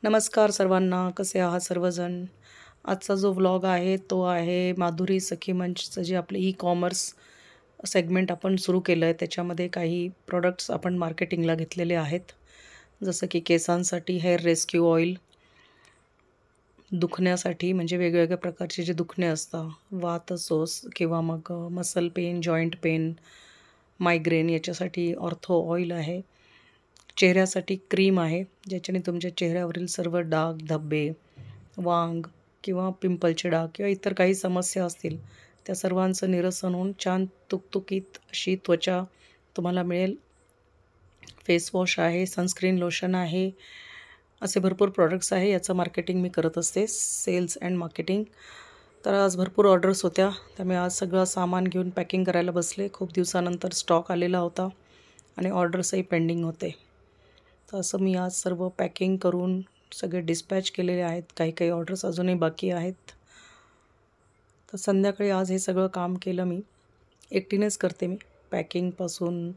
नमस्कार सर्वांना, कसे आहात सर्वजण? आजचा जो व्लॉग आहे तो आहे माधुरी सखी मंचचं जे आपलं ई-कॉमर्स सेगमेंट आपण सुरू केलं आहे त्याच्यामध्ये काही प्रॉडक्ट्स आपण मार्केटिंगला घेतलेले आहेत. जसं की केसांसाठी हेअर रेस्क्यू ऑइल, दुखण्यासाठी म्हणजे वेगवेगळ्या प्रकारचे जे दुखणे असतात, वात असो किंवा मग muscle pain, joint pain, migraine याच्यासाठी ऑर्थो ऑइल आहे. चेहऱ्यासाठी क्रीम आहे, ज्याच्याने तुमच्या चेहऱ्यावरील सर्व डाग, धब्बे, वांग किंवा पिंपलचे डाग किंवा इतर काही समस्या असतील, त्या सर्वांचं निरसन होऊन छान तुकतुकीत अशी त्वचा तुम्हाला मिळेल. फेस वॉश आहे, सनस्क्रीन लोशन आहे, असे भरपूर प्रॉडक्ट्स आहे. याचं मार्केटिंग मी करत असते, सेल्स अँड मार्केटिंग. तर आज भरपूर ऑर्डर्स होत्या, त्यामुळे आज सगळं सामान घेऊन पॅकिंग करायला बसले. खूप दिवसानंतर स्टॉक आलेला होता आणि ऑर्डर्सही पेंडिंग होते. तर असं मी आज सर्व पॅकिंग करून सगळे डिस्पॅच केलेले आहेत. काही काही ऑर्डर्स अजूनही बाकी आहेत. तर संध्याकाळी आज हे सगळं काम केलं मी. एकटीनेच करते मी. पॅकिंगपासून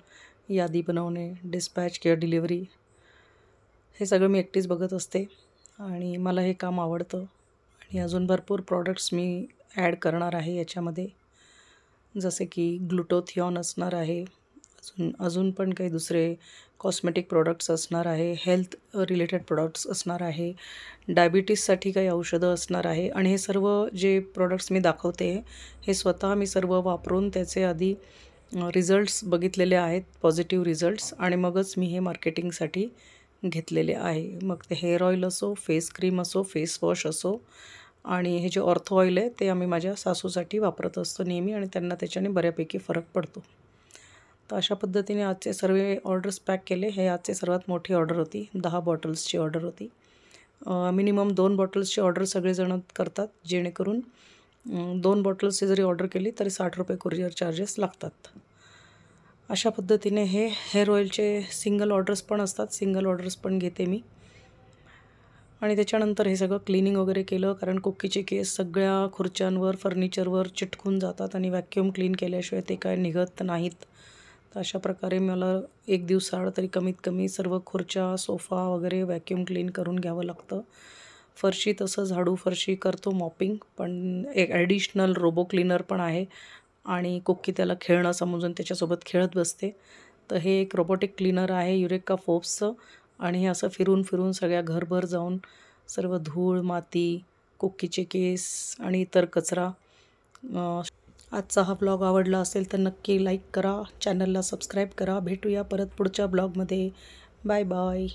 यादी बनवणे, डिस्पॅच किंवा डिलिव्हरी हे सगळं मी एकटीच बघत असते आणि मला हे काम आवडतं. आणि अजून भरपूर प्रॉडक्ट्स मी ॲड करणार आहे याच्यामध्ये. जसे की ग्लुटोथिऑन असणार आहे. अजून पण काही दुसरे कॉस्मेटिक प्रॉडक्ट्स असणार आहे. हेल्थ रिलेटेड प्रॉडक्ट्स असणार आहे. डायबिटीजसाठी काही औषधं असणार आहे. आणि हे सर्व जे प्रॉडक्ट्स मी दाखवते हे स्वतः मी सर्व वापरून त्याचे आधी रिझल्ट्स बघितलेले आहेत, पॉझिटिव्ह रिझल्ट्स, आणि मगच मी हे मार्केटिंगसाठी घेतलेले आहे. मग ते हेअर ऑइल असो, फेस क्रीम असो, फेस वॉश असो, आणि हे जे ऑर्थो ऑइल आहे ते आम्ही माझ्या सासूसाठी वापरत असतो नेहमी आणि त्यांना त्याच्याने बऱ्यापैकी फरक पडतो. तर अशा पद्धतीने आजचे सर्व ऑर्डर्स पॅक केले. हे आजची सर्वात मोठी ऑर्डर होती. 10 बॉटल्सची ऑर्डर होती. मिनिमम 2 बॉटल्सची ऑर्डर सगळेजण करतात, जेणेकरून 2 बॉटल्सची जरी ऑर्डर केली तरी ₹60 कुरिअर चार्जेस लागतात. अशा पद्धतीने हे हेअर ऑइलचे सिंगल ऑर्डर्स पण असतात, सिंगल ऑर्डर्स पण घेते मी. आणि त्याच्यानंतर हे सगळं क्लिनिंग वगैरे केलं, कारण कोकीचे केस सगळ्या खुर्च्यांवर, फर्निचरवर चिटकून जातात आणि व्हॅक्यूम क्लीन केल्याशिवाय ते काय निघत नाहीत. तर अशा प्रकारे मला 1 दिवसाआड तरी कमीत कमी सर्व खुर्च्या, सोफा वगैरे व्हॅक्यूम क्लीन करून घ्यावं लागतं. फरशी तसं झाडू फरशी करतो, मॉपिंग, पण एक ॲडिशनल रोबो क्लीनर पण आहे आणि कोकी त्याला खेळणं समजून त्याच्यासोबत खेळत बसते. तर हे एक रोबोटिक क्लीनर आहे युरेका फोर्ब्सचं, आणि हे असं फिरून फिरून सगळ्या घरभर जाऊन सर्व धूळ, माती, कोकीचे केस आणि इतर कचरा. आजचा हा ब्लॉग आवडला असेल तर नक्की लाईक करा, चॅनलला सबस्क्राईब करा. भेटूया परत पुढच्या ब्लॉगमध्ये. Bye bye.